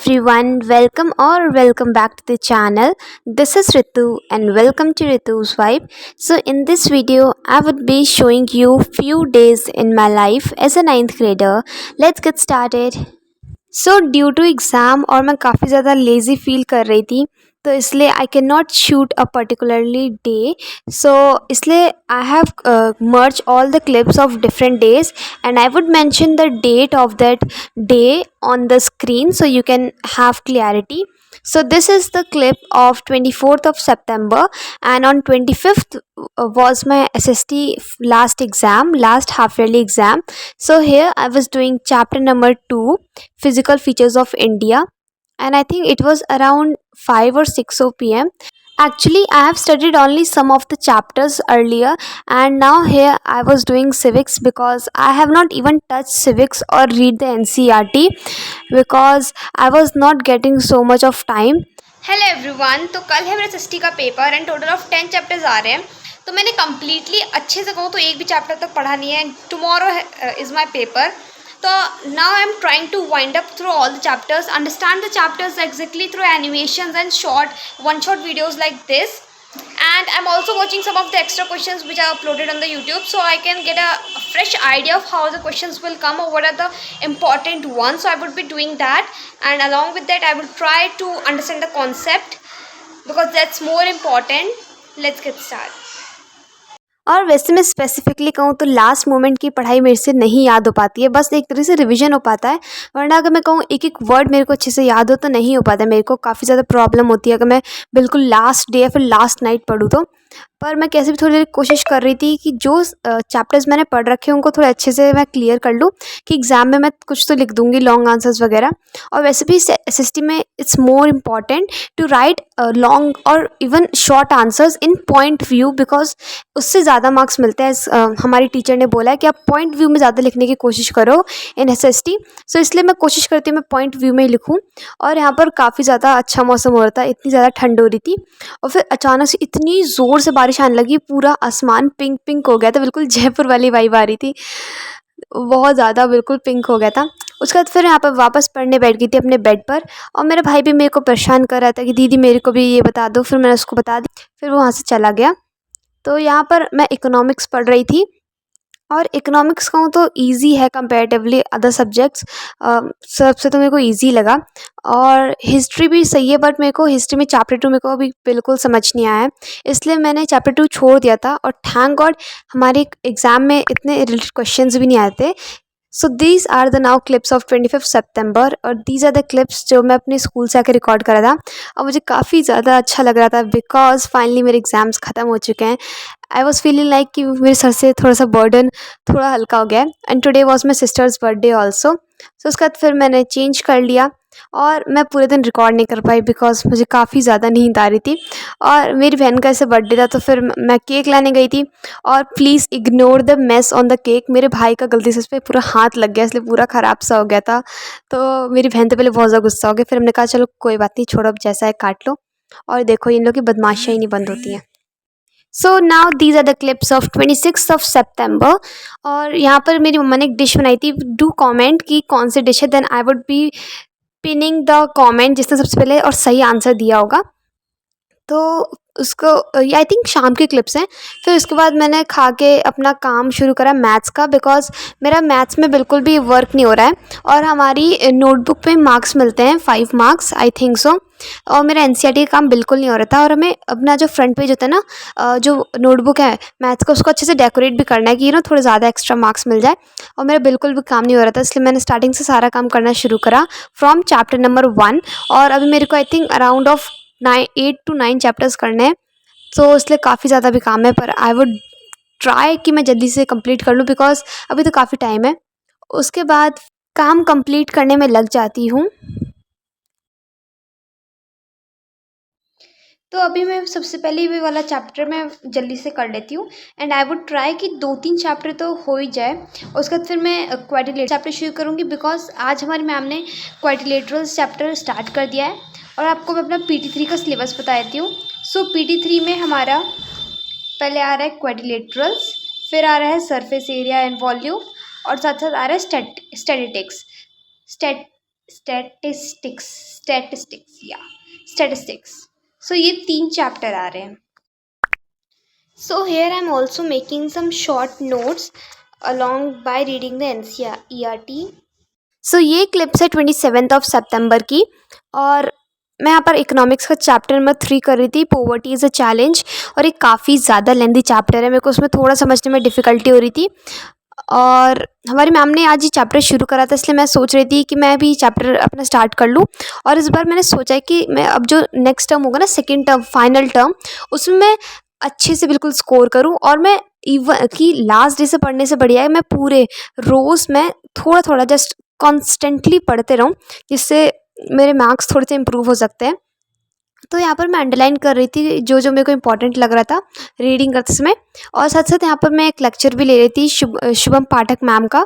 everyone, welcome back to the channel. This is Ritu and welcome to Ritu's Vibe. So in this video I would be showing you few days in my life as a ninth grader. Let's get started. So due to exam और मैं काफ़ी ज़्यादा lazy feel कर रही थी, तो इसलिए I can not shoot a particularly day. So इसलिए I have merge all the clips of different days and I would mention the date of that day on the screen so you can have clarity. So this is the clip of 24th of September, and on 25th was my SST last half yearly exam. So here I was doing chapter number 2, physical features of India, and I think it was around 5 or 6 p.m. Actually, I have studied only some of the chapters earlier, and now here I was doing civics because I have not even touched civics or read the NCERT because I was not getting so much of time. Hello everyone, तो कल है मेरा SST का paper and total of 10 chapters आ रहे हैं. तो मैंने कम्प्लीटली अच्छे से कहूँ तो एक भी चैप्टर तक पढ़ा नहीं है. Tomorrow is my paper. तो now I am trying to wind up through all the chapters, understand the chapters exactly through animations and one shot videos like this. And I'm also watching some of the extra questions which are uploaded on the YouTube, so I can get a fresh idea of how the questions will come or what are the important ones. So I would be doing that, and along with that I will try to understand the concept because that's more important. Let's get started. और वैसे मैं specifically कहूँ तो last moment की पढ़ाई मेरे से नहीं याद हो पाती है, बस एक तरह से रिवीजन हो पाता है. वरना अगर मैं कहूँ एक एक वर्ड मेरे को अच्छे से याद हो तो नहीं हो पाता. मेरे को काफ़ी ज़्यादा प्रॉब्लम होती है अगर मैं बिल्कुल लास्ट डे या फिर लास्ट नाइट पढ़ूँ तो. पर मैं कैसे भी थोड़ी देर कोशिश कर रही थी कि जो चैप्टर्स मैंने पढ़ रखे हैं उनको थोड़े अच्छे से मैं क्लियर कर लूँ कि एग्ज़ाम में मैं कुछ तो लिख दूँगी, लॉन्ग आंसर्स वगैरह. और वैसे भी एसएसटी में it's more important to write long और even short answers in point view, because उससे ज़्यादा मार्क्स मिलते हैं. हमारी टीचर ने बोला है कि आप पॉइंट व्यू में ज़्यादा लिखने की कोशिश करो इन एसएसटी. सो इसलिए मैं कोशिश करती हूँ मैं पॉइंट व्यू में ही लिखूँ. और यहाँ पर काफ़ी ज़्यादा अच्छा मौसम हो रहा था, इतनी ज़्यादा ठंड हो रही थी, और फिर अचानक से इतनी ज़ोर से बारिश आने लगी, पूरा आसमान पिंक पिंक हो गया था, बिल्कुल जयपुर वाली वाइब आ रही थी, बहुत ज़्यादा बिल्कुल पिंक हो गया था. उसके बाद फिर यहाँ पर वापस पढ़ने बैठ गई थी अपने बेड पर, और मेरा भाई भी मेरे को परेशान कर रहा था कि दीदी मेरे को भी ये बता दो. फिर मैंने उसको बता दी, फिर वो वहाँ से चला गया. तो यहाँ पर मैं इकोनॉमिक्स पढ़ रही थी, और इकोनॉमिक्स कहूँ तो इजी है कंपैरेटिवली अदर सब्जेक्ट्स. सबसे तो मेरे को इजी लगा. और हिस्ट्री भी सही है, बट मेरे को हिस्ट्री में चैप्टर 2 मेरे को अभी बिल्कुल समझ नहीं आया है, इसलिए मैंने चैप्टर 2 छोड़ दिया था. और थैंक गॉड हमारे एग्ज़ाम में इतने रिलेटेड क्वेश्चंस भी नहीं आए थे. So these are the now clips of 25 सितंबर, और दीज आर द क्लिप्स जो मैं अपने स्कूल से आकर रिकॉर्ड करा था. और मुझे काफ़ी ज़्यादा अच्छा लग रहा था बिकॉज फाइनली मेरे एग्ज़ाम्स ख़त्म हो चुके हैं. आई वॉज फीलिंग लाइक कि मेरे सर से थोड़ा सा बर्डन थोड़ा हल्का हो गया. And today was my sister's birthday also. So उसके बाद फिर मैंने चेंज कर लिया, और मैं पूरे दिन रिकॉर्ड नहीं कर पाई बिकॉज मुझे काफ़ी ज़्यादा नींद आ रही थी. और मेरी बहन का ऐसे बर्थडे था, तो फिर मैं केक लाने गई थी. और please ignore the mess on the cake, मेरे भाई का गलती से उस पर पूरा हाथ लग गया, इसलिए पूरा ख़राब सा हो गया था. तो मेरी बहन तो पहले बहुत ज़्यादा गुस्सा हो गया, फिर हमने कहा चलो कोई बात नहीं, छोड़ो अब जैसा है काट लो. और देखो इन लोग की बदमाशियाँ ही नहीं बंद होती हैं. So now these are the clips of 26 सितंबर. और यहाँ पर मेरी मम्मा ने एक डिश बनाई थी. डू कमेंट कि कौन सी डिश है, then I would be pinning the comment जिसने सबसे पहले और सही आंसर दिया होगा. तो उसको ये आई थिंक शाम के क्लिप्स हैं. फिर उसके बाद मैंने खा के अपना काम शुरू करा मैथ्स का, बिकॉज मेरा मैथ्स में बिल्कुल भी वर्क नहीं हो रहा है. और हमारी नोटबुक पे मार्क्स मिलते हैं 5 मार्क्स आई थिंक सो. और मेरा एनसीईआरटी का काम बिल्कुल नहीं हो रहा था. और हमें अपना जो फ्रंट पेज होता है ना, जो नोटबुक है मैथ्स का, उसको अच्छे से डेकोरेट भी करना है कि थोड़े ज़्यादा एक्स्ट्रा मार्क्स मिल जाए. और मेरा बिल्कुल भी काम नहीं हो रहा था, इसलिए मैंने स्टार्टिंग से सारा काम करना शुरू करा फ्रॉम चैप्टर नंबर 1. और अभी मेरे को I think around of 8 to 9 chapters करने हैं, तो इसलिए काफ़ी ज़्यादा भी काम है. पर आई वुड ट्राई कि मैं जल्दी से कंप्लीट कर लूँ बिकॉज अभी तो काफ़ी टाइम है. उसके बाद काम कंप्लीट करने में लग जाती हूँ. तो अभी मैं सबसे पहले ये वाला चैप्टर मैं जल्दी से कर लेती हूँ, एंड आई वुड ट्राई कि 2-3 चैप्टर तो हो ही जाए. उसके बाद फिर मैं क्वाड्रिलेटरल चैप्टर शुरू करूँगी बिकॉज आज हमारी मैम ने क्वाड्रिलेटरल चैप्टर स्टार्ट कर दिया है. और आपको मैं अपना PT3 का सिलेबस बता देती हूँ. सो PT3 में हमारा पहले आ रहा है क्वाड्रिलेटरल्स, फिर आ रहा है सरफेस एरिया एंड वॉल्यूम, और साथ साथ आ रहा है स्टैटिस्टिक्स. स्टैटिस्टिक्स। सो ये 3 चैप्टर आ रहे हैं। So here I am also making some short notes along by reading the NCERT। So ये क्लिप्स है 27 सितंबर की, और मैं यहाँ पर इकोनॉमिक्स का चैप्टर नंबर 3 कर रही थी, पॉवर्टी इज़ अ चैलेंज। और ये काफ़ी ज़्यादा लेंदी चैप्टर है, मेरे को उसमें थोड़ा समझने में डिफ़िकल्टी हो रही थी। और हमारी मैम ने आज ये चैप्टर शुरू करा था, इसलिए मैं सोच रही थी कि मैं भी चैप्टर अपना स्टार्ट कर लूँ। और इस बार मैंने सोचा है कि मैं अब जो नेक्स्ट टर्म होगा ना, सेकेंड टर्म, फाइनल टर्म, उसमें मैं अच्छे से बिल्कुल स्कोर करूँ। और मैं इवन कि लास्ट डे से पढ़ने से बढ़िया है मैं पूरे रोज़ मैं थोड़ा थोड़ा जस्ट कॉन्स्टेंटली पढ़ते रहूँ, जिससे मेरे मार्क्स थोड़े से इम्प्रूव हो सकते हैं। तो यहाँ पर मैं अंडरलाइन कर रही थी जो जो मेरे को इम्पोर्टेंट लग रहा था रीडिंग करते समय। और साथ साथ यहाँ पर मैं एक लेक्चर भी ले रही थी शुभम पाठक मैम का।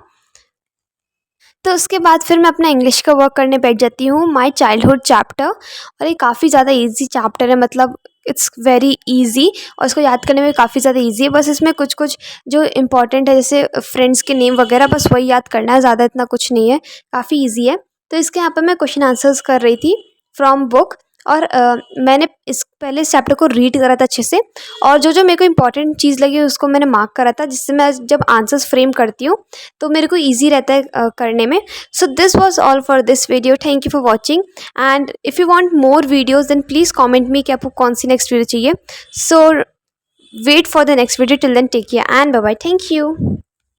तो उसके बाद फिर मैं अपना इंग्लिश का वर्क करने बैठ जाती हूँ, माय चाइल्डहुड चैप्टर। और ये काफ़ी ज़्यादा इजी चैप्टर है, मतलब इट्स वेरी इजी, और इसको याद करने में काफ़ी ज़्यादा इजी है। बस इसमें कुछ कुछ जो इम्पोर्टेंट है, जैसे फ्रेंड्स के नेम वगैरह, बस वही याद करना है, ज़्यादा इतना कुछ नहीं है, काफ़ी ईजी है। तो इसके यहाँ पर मैं क्वेश्चन आंसर्स कर रही थी फ्रॉम बुक। और मैंने इस पहले इस चैप्टर को रीड करा था अच्छे से, और जो जो मेरे को इंपॉर्टेंट चीज़ लगी उसको मैंने मार्क करा था, जिससे मैं जब आंसर्स फ्रेम करती हूँ तो मेरे को ईजी रहता है करने में। So this was all for this video. Thank you for watching, and if you want more videos then please comment me कि आपको कौन सी next video चाहिए. So wait for the next video. Till then, take care and bye bye. Thank you.